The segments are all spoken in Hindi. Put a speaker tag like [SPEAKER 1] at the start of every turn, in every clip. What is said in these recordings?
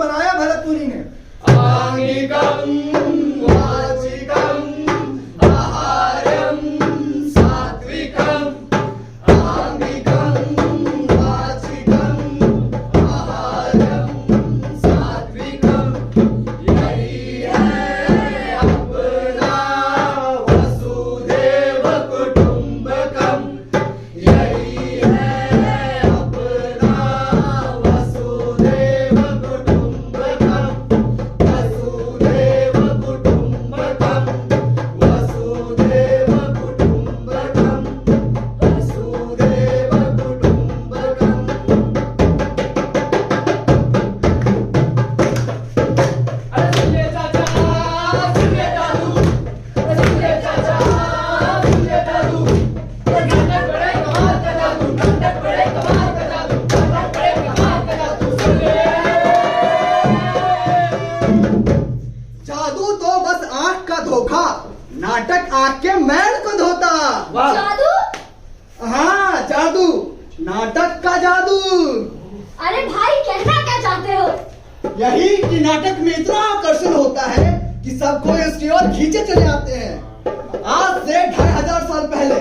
[SPEAKER 1] बनाया भरत मुनि ने।
[SPEAKER 2] आंगिकं वाचिकं आहार्यं सात्विकं। आंगिकं वाचिकं आहार्यं सात्विकं। यही है अपना वसुदेव कुटुंबकम। यही है अपना वसुदेव कुटुंबकम। वसुदेव कुटुंबकम। वसुदेव कुटुंबकम। वसुदेव कुटुंबकम। अरे सुनिए चाचा, सुनिए दादू, अरे सुनिए चाचा, सुनिए दादू, ये नाटक बड़े कमाल का जादू, नाटक बड़े कमाल का जादू, नाटक बड़े कमाल का जादू, सुनिए।
[SPEAKER 1] जादू तो बस आंख का धोखा, नाटक आंख के मैल को धोता।
[SPEAKER 2] वाह।
[SPEAKER 3] जादू?
[SPEAKER 1] हाँ जादू, नाटक का जादू।
[SPEAKER 3] अरे भाई कहना क्या चाहते हो?
[SPEAKER 1] यही कि नाटक में इतना आकर्षण होता है कि सबको इसकी ओर खींचे चले आते हैं। आज से 2500 साल पहले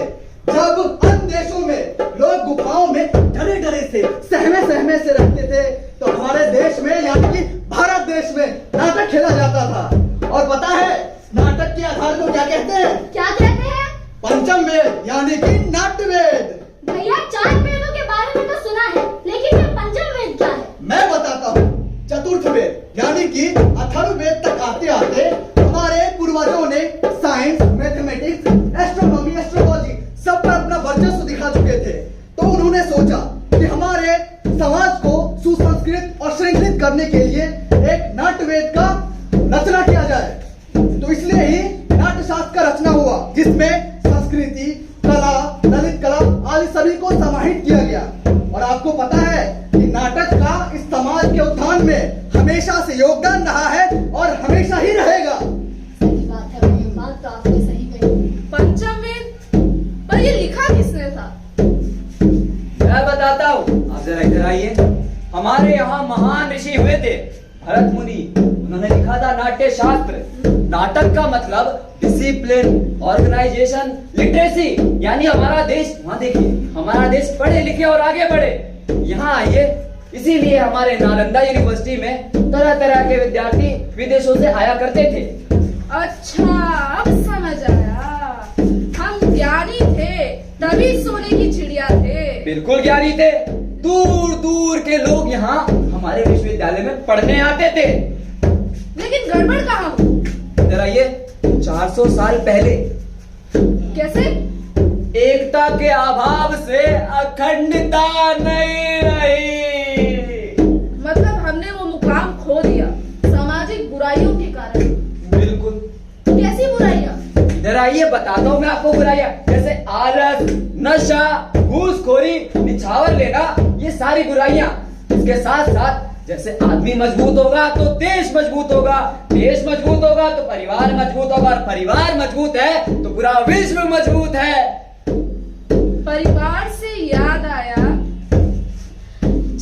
[SPEAKER 1] जब अन्य देशों में लोग गुफाओं में डरे डरे से सहमे से रहते थे, तो हमारे देश में यानी कि भारत देश में नाटक खेला जाता था। और पता है नाटक के आधार को क्या कहते हैं?
[SPEAKER 3] क्या कहते हैं?
[SPEAKER 1] पंचम वेद यानी कि नाट्य वेद।
[SPEAKER 3] भैया 4 वेदों के बारे में तो सुना है, लेकिन ये पंचम वेद क्या है?
[SPEAKER 1] मैं बताता हूँ। चतुर्थ वेद यानी कि अथर्ववेद तक आते आते हमारे पूर्वजों ने साइंस, मैथमेटिक्स, एस्ट्रोनॉमी, एस्ट्रोलॉजी सब पर अपना वर्चस्व दिखा चुके थे। तो उन्होंने सोचा कि हमारे समाज को सुसंस्कृत और श्रृंखलित करने के लिए एक नाट्य वेद का रचना किया जाए। तो इसलिए ही नाट्य शास्त्र का रचना हुआ, जिसमें संस्कृति, कला, ललित कला आदि सभी को समाहित किया गया। और आपको पता है कि नाटक का इस समाज के उत्थान में हमेशा से योगदान रहा है और हमेशा ही रहेगा।
[SPEAKER 3] सही बात है भैया, बात तो आपने सही कही।
[SPEAKER 4] पंचम वेद पर ये लिखा किसने था?
[SPEAKER 2] मैं बताता हूँ, आप जरा इधर आइए। हमारे यहाँ महान ऋषि हुए थे भरत मुनि। उन्होंने लिखा था नाट्य शास्त्र। नाटक का मतलब डिसिप्लिन, ऑर्गेनाइजेशन, लिटरेसी, यानी हमारा देश, वहाँ देखिए, हमारा देश पढ़े लिखे और आगे बढ़े। यहाँ आइए, इसीलिए हमारे नालंदा यूनिवर्सिटी में तरह तरह के विद्यार्थी विदेशों से आया करते थे।
[SPEAKER 4] अच्छा, अब समझ आया। हम ज्ञानी थे, तभी सोने की चिड़िया थे।
[SPEAKER 2] बिल्कुल ज्ञानी थे। दूर दूर के लोग यहाँ हमारे विश्वविद्यालय में पढ़ने आते थे।
[SPEAKER 4] लेकिन गड़बड़ कहाँ हुई?
[SPEAKER 2] इधर आइए। 400 साल पहले
[SPEAKER 4] कैसे?
[SPEAKER 2] एकता के अभाव से अखंडता नहीं रही।
[SPEAKER 4] मतलब हमने वो मुकाम खो दिया सामाजिक बुराइयों के कारण।
[SPEAKER 2] बिल्कुल।
[SPEAKER 4] कैसी बुराइयां?
[SPEAKER 2] इधर आइए, बताता हूँ मैं आपको बुराइयां। जैसे आलस, नशा, घूसखोरी, निछावर लेना, ये सारी बुराइयां। इसके साथ साथ जैसे आदमी मजबूत होगा तो देश मजबूत होगा, देश मजबूत होगा तो परिवार मजबूत होगा, और परिवार मजबूत है तो पूरा विश्व मजबूत है।
[SPEAKER 4] परिवार से याद आया,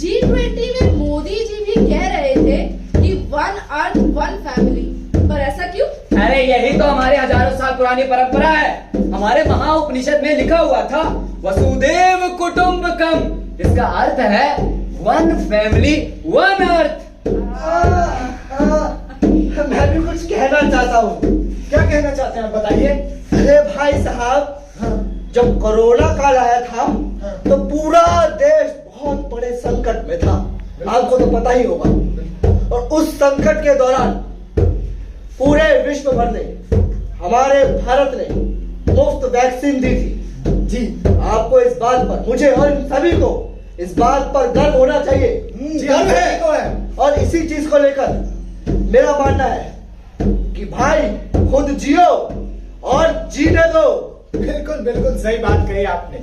[SPEAKER 4] G20 में मोदी जी भी कह रहे थे कि 1 अर्थ 1 फैमिली, पर ऐसा क्यों?
[SPEAKER 2] अरे यही तो हमारे हजारों साल पुरानी परंपरा है। हमारे महाउपनिषद में लिखा हुआ था वसुदेव कुटुंबकम। इसका अर्थ है 1 फैमिली 1 अर्थ।
[SPEAKER 1] मैं भी कुछ कहना चाहता हूँ। क्या कहना चाहते हैं बताइए? अरे भाई साहब, जब कोरोना काल आया था तो पूरा देश बहुत बड़े संकट में था, आपको तो पता ही होगा। और उस संकट के दौरान पूरे विश्व भर ने, हमारे भारत ने मुफ्त वैक्सीन दी थी। जी, आपको इस बात पर, मुझे और इन सभी को इस बात पर गर्व होना चाहिए। गर्व है। और इसी चीज को लेकर मेरा मानना है कि भाई खुद जियो और जीने दो।
[SPEAKER 5] बिल्कुल बिल्कुल सही बात कही आपने।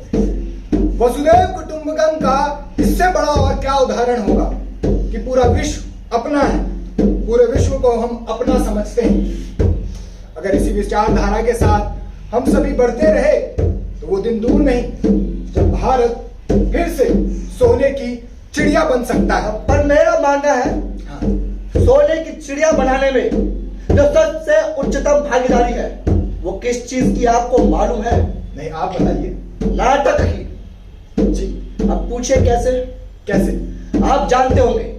[SPEAKER 5] वसुदेव कुटुंबकम का इससे बड़ा और क्या उदाहरण होगा कि पूरा विश्व अपना है, पूरे विश्व को हम अपना समझते हैं। अगर इसी विचारधारा के साथ हम सभी बढ़ते रहे तो वो दिन दूर नहीं जब भारत फिर से सोने की चिड़िया बन सकता है।
[SPEAKER 1] पर मेरा मानना है सोने की चिड़िया बनाने में जो सबसे उच्चतम भागीदारी है वो किस चीज की आपको मालूम है?
[SPEAKER 5] नहीं, आप बताइए।
[SPEAKER 1] नाटक की।
[SPEAKER 5] जी।
[SPEAKER 1] अब पूछे कैसे?
[SPEAKER 5] कैसे?
[SPEAKER 1] आप जानते होंगे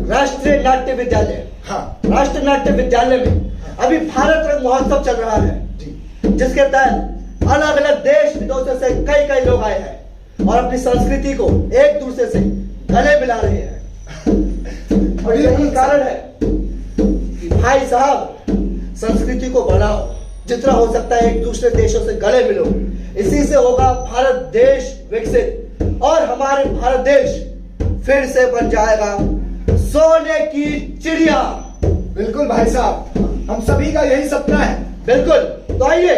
[SPEAKER 1] राष्ट्रीय नाट्य विद्यालय,
[SPEAKER 5] हाँ।
[SPEAKER 1] राष्ट्रीय नाट्य विद्यालय में अभी भारत रंग महोत्सव चल रहा है,
[SPEAKER 5] जी।
[SPEAKER 1] जिसके तहत अलग अलग देश विदेशों से कई कई लोग आए हैं और अपनी संस्कृति को एक दूसरे से गले मिला रहे हैं। और यही कारण है कि भाई साहब, संस्कृति को बढ़ाओ, जितना हो सकता है एक दूसरे देशों से गले मिलो। इसी से होगा भारत देश विकसित और हमारे भारत देश फिर से बन जाएगा सोने की चिड़िया।
[SPEAKER 5] बिल्कुल भाई साहब, हम सभी का यही सपना है।
[SPEAKER 1] बिल्कुल, तो आइए।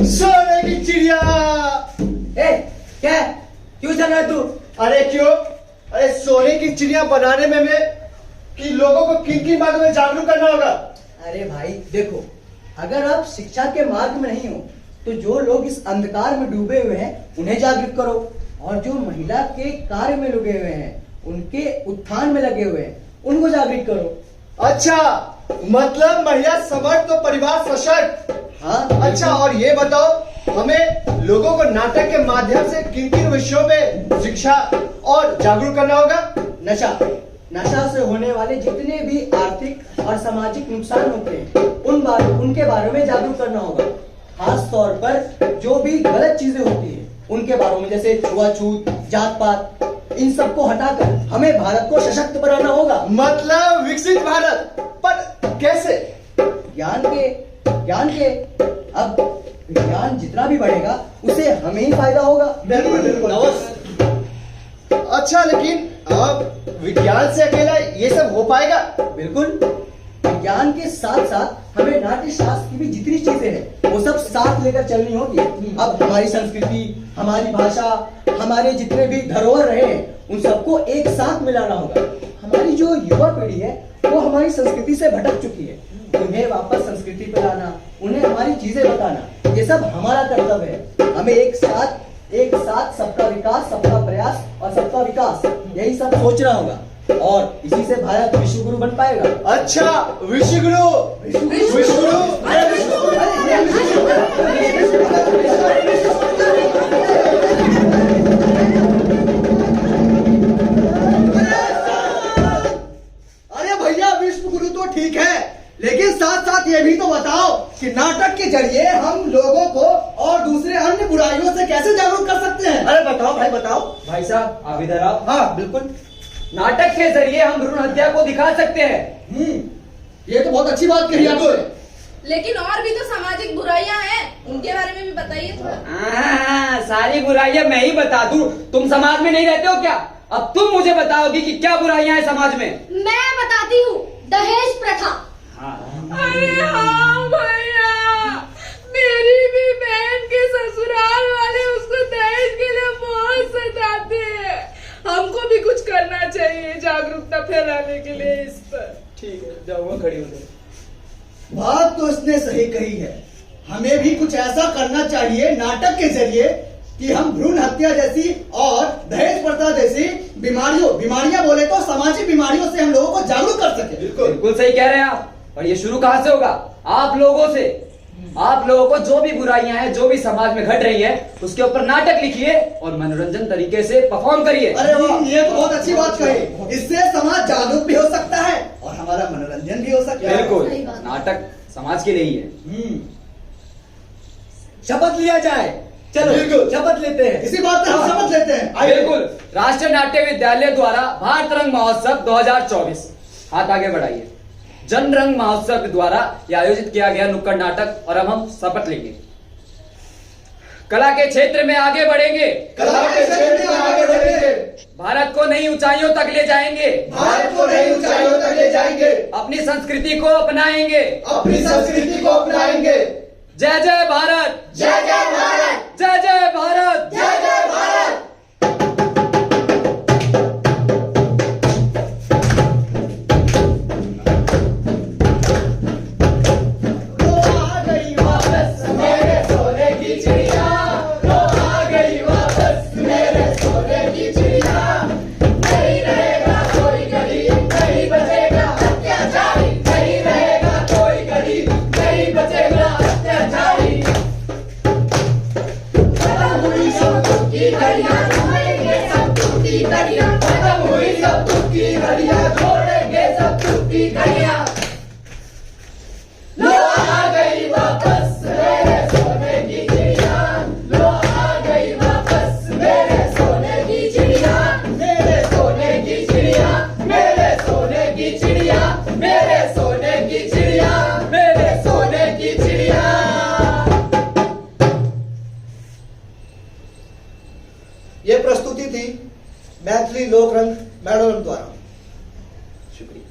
[SPEAKER 5] सोने की चिड़िया।
[SPEAKER 2] ए, क्या क्यों चल रहा है तू?
[SPEAKER 5] अरे क्यों? अरे सोने की चिड़िया बनाने में कि लोगों को किन किन बातों में जागरूक करना होगा।
[SPEAKER 6] अरे भाई देखो, अगर आप शिक्षा के मार्ग में नहीं हो तो जो लोग इस अंधकार में डूबे हुए हैं उन्हें जागृत करो, और जो महिला के कार्य में लगे हुए हैं, उनके उत्थान में लगे हुए हैं, उनको जागृत करो।
[SPEAKER 5] अच्छा, मतलब महिला समर्थ तो परिवार सशक्त।
[SPEAKER 6] हाँ।
[SPEAKER 5] अच्छा, और ये बताओ, हमें लोगों को नाटक के माध्यम से किन किन विषयों पे शिक्षा और जागरूक करना होगा?
[SPEAKER 6] नशा, नशा से होने वाले जितने भी आर्थिक और सामाजिक नुकसान होते हैं उनके बारे में जागरूक करना होगा। खास तौर पर जो भी गलत चीजें होती है उनके बारे में, जैसे छुआछूत, जात पात, इन सबको हटाकर हमें भारत को सशक्त बनाना होगा।
[SPEAKER 5] मतलब विकसित भारत। पर कैसे?
[SPEAKER 6] ज्ञान के अब ज्ञान जितना भी बढ़ेगा उसे हमें ही फायदा होगा।
[SPEAKER 5] बिल्कुल बिल्कुल। अच्छा, लेकिन अब विज्ञान से अकेला ये सब हो पाएगा?
[SPEAKER 6] बिल्कुल, विज्ञान के साथ साथ हमें नाट्य शास्त्र की भी जितनी चीजें हैं वो सब साथ लेकर चलनी होगी। अब हमारी संस्कृति, हमारी भाषा, हमारे जितने भी धरोहर रहे हैं उन सबको एक साथ मिलाना होगा। हमारी जो युवा पीढ़ी है वो हमारी संस्कृति से भटक चुकी है, उन्हें वापस संस्कृति पे लाना, उन्हें हमारी चीजें बताना, ये सब हमारा कर्तव्य है। हमें एक साथ सबका विकास, सबका प्रयास और सबका विकास, यही सब सोचना होगा, और इसी से भारत विश्व गुरु बन पाएगा।
[SPEAKER 5] अच्छा, विश्व गुरु। विश्व गुरु।
[SPEAKER 1] अरे भैया, विश्व गुरु तो ठीक है, लेकिन साथ साथ ये भी तो बताओ कि नाटक के जरिए हम लोगों को और दूसरे अन्य बुराइयों से कैसे जागरूक कर सकते हैं? अरे बताओ भाई, बताओ।
[SPEAKER 2] भाई साहब, आप इधर आओ।
[SPEAKER 1] हाँ बिल्कुल।
[SPEAKER 2] नाटक के जरिए हम भ्रूण हत्या को दिखा सकते हैं।
[SPEAKER 1] ये तो बहुत अच्छी बात कही आपने।
[SPEAKER 4] लेकिन और भी तो सामाजिक बुराइयां हैं, उनके बारे में भी बताइए थोड़ा।
[SPEAKER 2] सारी बुराइयां मैं ही बता दूं? तुम समाज में नहीं रहते हो क्या? अब तुम मुझे बताओगी कि क्या बुराइयां हैं समाज में।
[SPEAKER 3] मैं बताती हूँ, दहेज प्रथा।
[SPEAKER 4] अरे हाँ भैया, मेरी भी बहन के ससुराल वाले उसको दहेज के लिए बहुत सताते हैं। हमको भी कुछ करना चाहिए जागरूकता फैलाने के लिए इस पर।
[SPEAKER 2] ठीक है, जाऊंगा, खड़ी हो जाओ।
[SPEAKER 1] बात तो उसने सही कही है। हमें भी कुछ ऐसा करना चाहिए नाटक के जरिए कि हम भ्रूण हत्या जैसी और दहेज प्रथा जैसी बीमारियां बोले तो सामाजिक बीमारियों से हम लोगों को जागरूक कर सके।
[SPEAKER 2] बिल्कुल सही कह रहे हैं आप। और ये शुरू कहां से होगा? आप लोगों से। आप लोगों को जो भी बुराइयां हैं, जो भी समाज में घट रही है, उसके ऊपर नाटक लिखिए और मनोरंजन तरीके से परफॉर्म करिए।
[SPEAKER 1] अरे वाह, ये तो बहुत अच्छी बात कही। इससे समाज जागरूक भी हो सकता है और हमारा मनोरंजन भी हो सकता है।
[SPEAKER 2] बिल्कुल,
[SPEAKER 3] सही बात।
[SPEAKER 2] नाटक समाज के लिए ही है।
[SPEAKER 6] शपथ लिया जाए। चलो
[SPEAKER 1] बिल्कुल।
[SPEAKER 6] शपथ लेते हैं।
[SPEAKER 1] इसी बात पर हम शपथ लेते हैं। आइए।
[SPEAKER 2] बिल्कुल। राष्ट्रीय नाट्य विद्यालय द्वारा भारत रंग महोत्सव 2024, हाथ आगे बढ़ाइए, जन रंग महोत्सव द्वारा यह आयोजित किया गया नुक्कड़ नाटक, और अब हम शपथ लेंगे। कला के क्षेत्र में आगे बढ़ेंगे,
[SPEAKER 5] कला के क्षेत्र में आगे बढ़ेंगे,
[SPEAKER 2] भारत को नई ऊंचाइयों तक ले जाएंगे,
[SPEAKER 5] भारत को नई ऊंचाइयों तक ले जाएंगे,
[SPEAKER 2] अपनी संस्कृति को अपनाएंगे,
[SPEAKER 5] अपनी संस्कृति को अपनाएंगे।
[SPEAKER 2] जय जय भारत,
[SPEAKER 5] जय जय भारत,
[SPEAKER 2] जय जय भारत,
[SPEAKER 5] जय जय भारत।
[SPEAKER 3] नहीं रहेगा कोई गरीब।
[SPEAKER 1] प्रस्तुति थी मैथिली लोक रंग मैडम द्वारा। शुक्रिया।